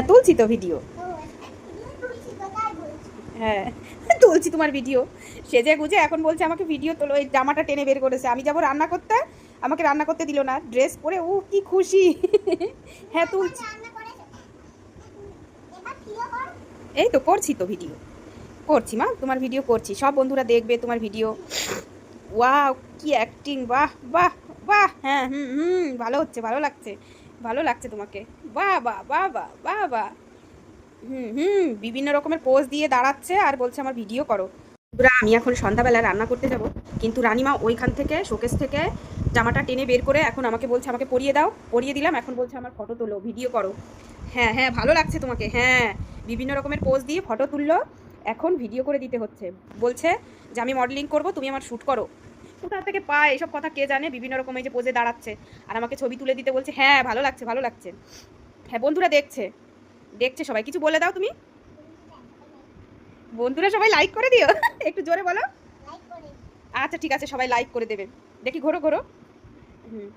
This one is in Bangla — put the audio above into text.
তুলছি তো ভিডিও। হ্যাঁ তুলছি তোমার ভিডিও। সেজে গুজে এখন বলছে আমাকে ভিডিও তোলো, এই জামাটা টেনে বের করেছে। আমি যাবো রান্না করতে, আমাকে রান্না করতে দিল না, ড্রেস পরে ও কি খুশি। হ্যাঁ তুলছি, এই তো করছি তো ভিডিও, করছি মা তোমার ভিডিও করছি, সব বন্ধুরা দেখবে তোমার ভিডিও। ওয়াও কি অ্যাক্টিং, বাহ বাহ বাহ, হ্যাঁ হুম হুম, ভালো হচ্ছে, ভালো লাগছে, ভালো লাগছে তোমাকে। বাহ বাহ বাহ বাহ বাহ বাহ। হুম হুম, বিভিন্ন রকমের পোজ দিয়ে দাঁড়াচ্ছে আর বলছে আমার ভিডিও করো। বন্ধুরা আমি এখন সন্ধ্যাবেলা রান্না করতে যাব, কিন্তু রানিমা ওইখান থেকে শোকেস থেকে জামাটা টেনে বের করে এখন আমাকে বলছে আমাকে পরিয়ে দাও, পরিয়ে দিলাম, এখন বলছে আমার ফটো তোলো, ভিডিও করো। হ্যাঁ হ্যাঁ ভালো লাগছে তোমাকে, হ্যাঁ বিভিন্ন রকমের পোজ দিয়ে ফটো তুললো, এখন ভিডিও করে দিতে হচ্ছে। বলছে যে আমি মডেলিং করব, তুমি আমার শ্যুট করো। কোথা থেকে পায় এসব কথা কে জানে, বিভিন্ন রকম এই যে পোজে দাঁড়াচ্ছে আর আমাকে ছবি তুলে দিতে বলছে। হ্যাঁ ভালো লাগছে, ভালো লাগছে। হ্যাঁ বন্ধুরা দেখছে, দেখছে সবাই, কিছু বলে দাও তুমি। বন্ধুরা সবাই লাইক করে দিও। একটু জোরে বলো। আচ্ছা ঠিক আছে, সবাই লাইক করে দেবে। দেখি ঘোরো ঘোরো। হুম।